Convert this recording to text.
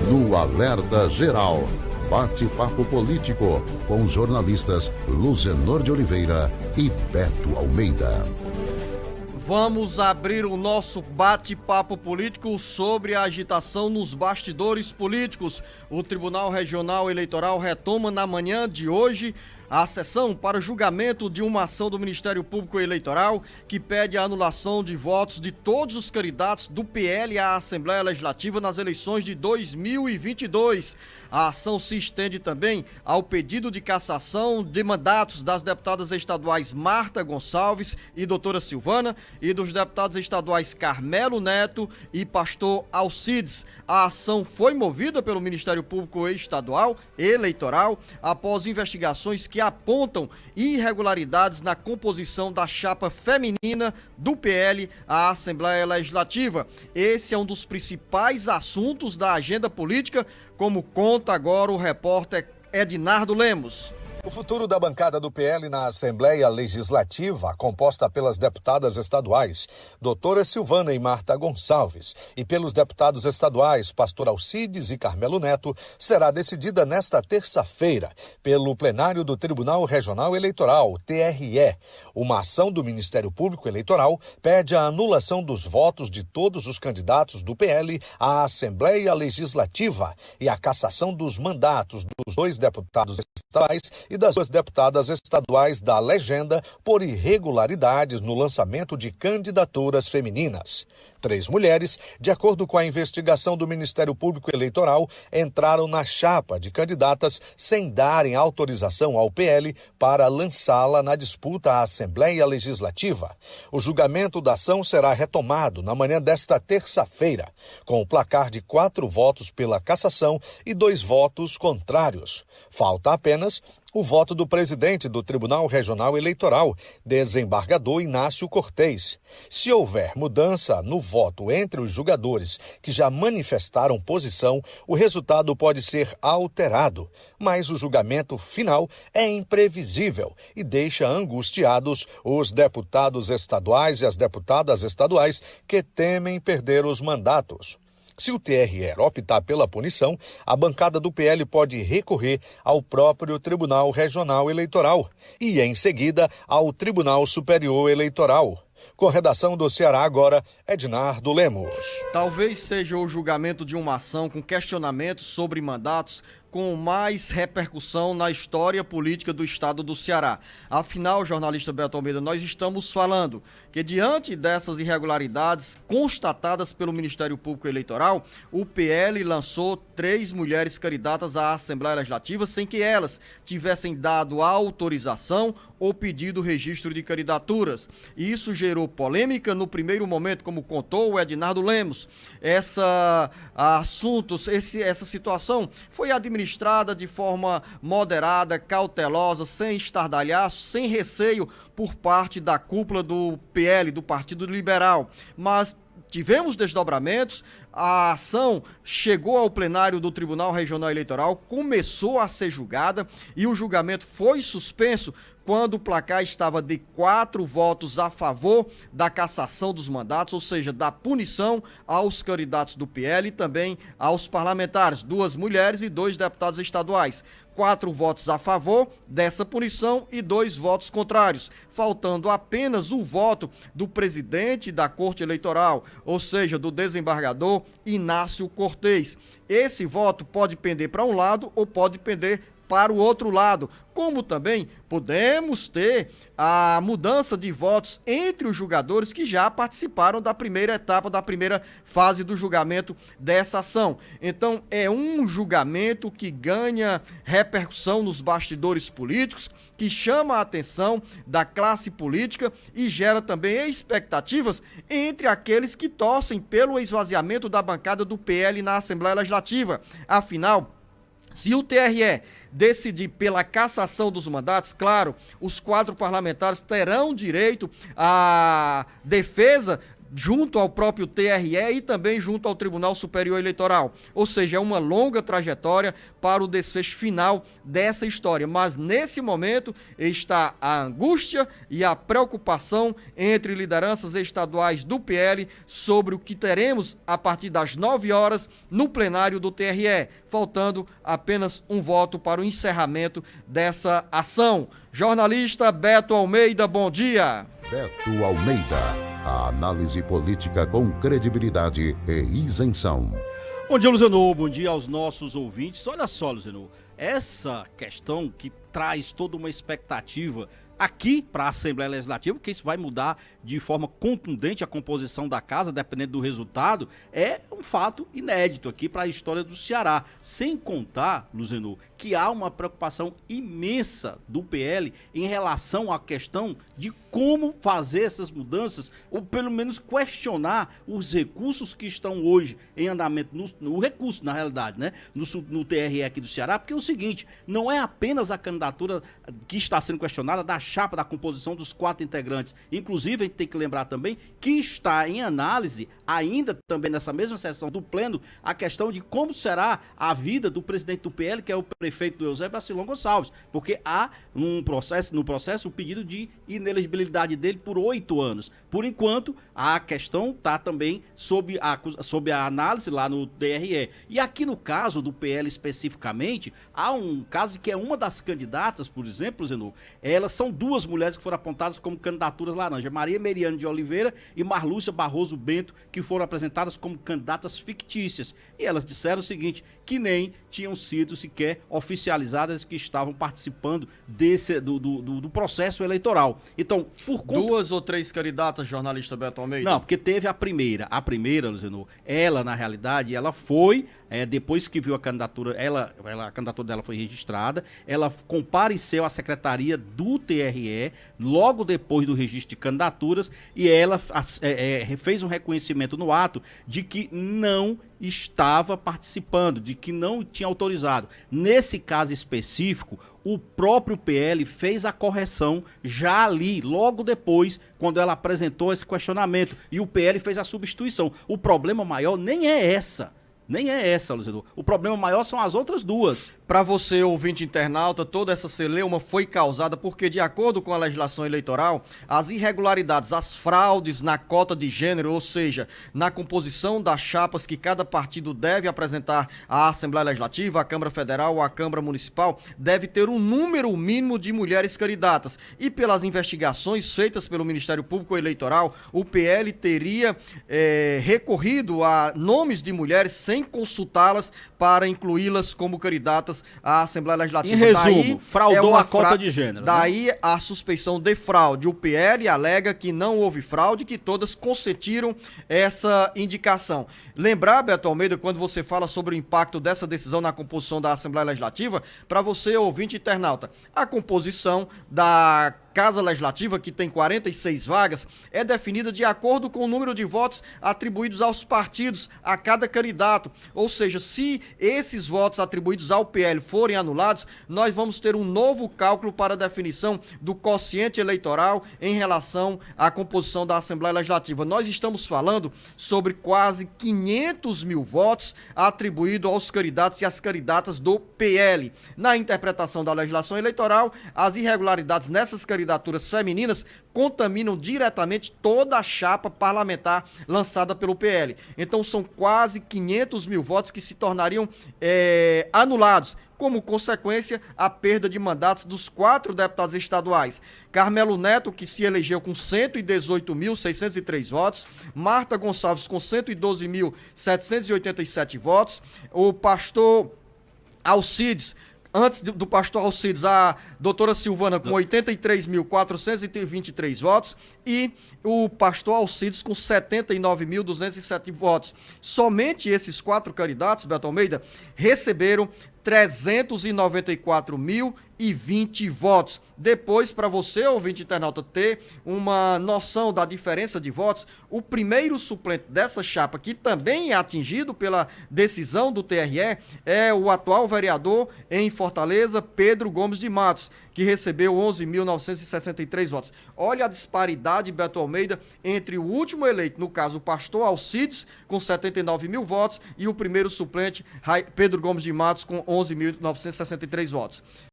no Alerta Geral. Bate-papo político com os jornalistas Luzenor de Oliveira e Beto Almeida. Vamos abrir o nosso bate-papo político sobre a agitação nos bastidores políticos. O Tribunal Regional Eleitoral retoma na manhã de hoje a sessão para julgamento de uma ação do Ministério Público Eleitoral que pede a anulação de votos de todos os candidatos do PL à Assembleia Legislativa nas eleições de 2022. A ação se estende também ao pedido de cassação de mandatos das deputadas estaduais Marta Gonçalves e doutora Silvana e dos deputados estaduais Carmelo Neto e Pastor Alcides. A ação foi movida pelo Ministério Público Estadual Eleitoral após investigações que apontam irregularidades na composição da chapa feminina do PL à Assembleia Legislativa. Esse é um dos principais assuntos da agenda política, como conta agora o repórter Ednardo Lemos. O futuro da bancada do PL na Assembleia Legislativa, composta pelas deputadas estaduais doutora Silvana e Marta Gonçalves e pelos deputados estaduais Pastor Alcides e Carmelo Neto, será decidida nesta terça-feira pelo plenário do Tribunal Regional Eleitoral, TRE. Uma ação do Ministério Público Eleitoral pede a anulação dos votos de todos os candidatos do PL à Assembleia Legislativa e a cassação dos mandatos dos 2 deputados estaduais e das 2 deputadas estaduais da legenda por irregularidades no lançamento de candidaturas femininas. 3 mulheres, de acordo com a investigação do Ministério Público Eleitoral, entraram na chapa de candidatas sem darem autorização ao PL para lançá-la na disputa à Assembleia Legislativa. O julgamento da ação será retomado na manhã desta terça-feira, com o placar de 4 votos pela cassação e 2 votos contrários. Falta apenas o voto do presidente do Tribunal Regional Eleitoral, desembargador Inácio Cortez. Se houver mudança no voto entre os julgadores que já manifestaram posição, o resultado pode ser alterado, mas o julgamento final é imprevisível e deixa angustiados os deputados estaduais e as deputadas estaduais que temem perder os mandatos. Se o TRE optar pela punição, a bancada do PL pode recorrer ao próprio Tribunal Regional Eleitoral e, em seguida, ao Tribunal Superior Eleitoral. Com a redação do Ceará agora, Ednardo Lemos. Talvez seja o julgamento de uma ação com questionamentos sobre mandatos com mais repercussão na história política do estado do Ceará. Afinal, jornalista Beto Almeida, nós estamos falando que diante dessas irregularidades constatadas pelo Ministério Público Eleitoral, o PL lançou 3 mulheres candidatas à Assembleia Legislativa sem que elas tivessem dado autorização ou pedido registro de candidaturas. E isso gerou polêmica no primeiro momento, como contou o Ednardo Lemos. Essa situação foi administrada de forma moderada, cautelosa, sem estardalhaço, sem receio por parte da cúpula do PL, do Partido Liberal. Mas tivemos desdobramentos, a ação chegou ao plenário do Tribunal Regional Eleitoral, começou a ser julgada e o julgamento foi suspenso quando o placar estava de 4 votos a favor da cassação dos mandatos, ou seja, da punição aos candidatos do PL e também aos parlamentares, 2 mulheres e 2 deputados estaduais. 4 votos a favor dessa punição e 2 votos contrários, faltando apenas o voto do presidente da Corte Eleitoral, ou seja, do desembargador Inácio Cortez. Esse voto pode pender para um lado ou pode pender para o outro lado, como também podemos ter a mudança de votos entre os julgadores que já participaram da primeira etapa, da primeira fase do julgamento dessa ação. Então, é um julgamento que ganha repercussão nos bastidores políticos, que chama a atenção da classe política e gera também expectativas entre aqueles que torcem pelo esvaziamento da bancada do PL na Assembleia Legislativa. Afinal, se o TRE decidir pela cassação dos mandatos, claro, os 4 parlamentares terão direito à defesa junto ao próprio TRE e também junto ao Tribunal Superior Eleitoral. Ou seja, é uma longa trajetória para o desfecho final dessa história. Mas nesse momento está a angústia e a preocupação entre lideranças estaduais do PL sobre o que teremos a partir das 9 horas no plenário do TRE, faltando apenas um voto para o encerramento dessa ação. Jornalista Beto Almeida, bom dia. Beto Almeida, a análise política com credibilidade e isenção. Bom dia, Luzenor. Bom dia aos nossos ouvintes. Olha só, Luzenor, essa questão que traz toda uma expectativa aqui para a Assembleia Legislativa, porque isso vai mudar de forma contundente a composição da casa, dependendo do resultado, é um fato inédito aqui para a história do Ceará. Sem contar, Luzenor, que há uma preocupação imensa do PL em relação à questão de como fazer essas mudanças, ou pelo menos questionar os recursos que estão hoje em andamento, no recurso, na realidade, né, no TRE aqui do Ceará, porque é o seguinte, não é apenas a candidatura que está sendo questionada da chapa da composição dos 4 integrantes. Inclusive, a gente tem que lembrar também que está em análise, ainda também nessa mesma sessão do Pleno, a questão de como será a vida do presidente do PL, que é o prefeito do Eusébio Bacilão Gonçalves, porque há no processo o pedido de inelegibilidade dele por 8 anos. Por enquanto, a questão está também sob a análise lá no TRE. E aqui no caso do PL especificamente, há um caso que é uma das candidatas, por exemplo, Zenô, elas são duas mulheres que foram apontadas como candidaturas laranja, Maria Meriane de Oliveira e Marlúcia Barroso Bento, que foram apresentadas como candidatas fictícias. E elas disseram o seguinte, que nem tinham sido sequer oficializadas, que estavam participando do processo eleitoral. Então, por conta... 2 ou 3 candidatas, jornalista Beto Almeida? Não, porque teve a primeira, Luzenor, ela, na realidade, ela foi... depois que viu a candidatura, a candidatura dela foi registrada, ela compareceu à secretaria do TRE, logo depois do registro de candidaturas, e ela fez um reconhecimento no ato de que não estava participando, de que não tinha autorizado. Nesse caso específico, o próprio PL fez a correção já ali, logo depois, quando ela apresentou esse questionamento, e o PL fez a substituição. O problema maior nem é essa, Luzenor. O problema maior são as outras duas. Para você, ouvinte internauta, toda essa celeuma foi causada porque, de acordo com a legislação eleitoral, as irregularidades, as fraudes na cota de gênero, ou seja, na composição das chapas que cada partido deve apresentar à Assembleia Legislativa, à Câmara Federal ou à Câmara Municipal, deve ter um número mínimo de mulheres candidatas. E pelas investigações feitas pelo Ministério Público Eleitoral, o PL teria recorrido a nomes de mulheres sem consultá-las para incluí-las como candidatas à Assembleia Legislativa. Em resumo, fraudou a cota de gênero. Daí a suspeição de fraude. O PL alega que não houve fraude, que todas consentiram essa indicação. Lembrar, Beto Almeida, quando você fala sobre o impacto dessa decisão na composição da Assembleia Legislativa, para você, ouvinte internauta, a composição da Casa Legislativa, que tem 46 vagas, é definida de acordo com o número de votos atribuídos aos partidos a cada candidato. Ou seja, se esses votos atribuídos ao PL forem anulados, nós vamos ter um novo cálculo para a definição do quociente eleitoral em relação à composição da Assembleia Legislativa. Nós estamos falando sobre quase 500 mil votos atribuídos aos candidatos e às candidatas do PL. Na interpretação da legislação eleitoral, as irregularidades nessas candidaturas femininas contaminam diretamente toda a chapa parlamentar lançada pelo PL. Então são quase 500 mil votos que se tornariam anulados, como consequência a perda de mandatos dos 4 deputados estaduais. Carmelo Neto, que se elegeu com 118.603 votos, Marta Gonçalves com 112.787 votos, o pastor Alcides, antes do pastor Alcides, a doutora Silvana com 83.423 votos e o pastor Alcides com 79.207 votos. Somente esses 4 candidatos, Beto Almeida, receberam 394.000 2.920 votos. Depois, para você, ouvinte internauta, ter uma noção da diferença de votos, o primeiro suplente dessa chapa, que também é atingido pela decisão do TRE, é o atual vereador em Fortaleza, Pedro Gomes de Matos, que recebeu 11.963 votos. Olha a disparidade, Beto Almeida, entre o último eleito, no caso o pastor Alcides, com 79 mil votos, e o primeiro suplente, Pedro Gomes de Matos, com 11.963 votos.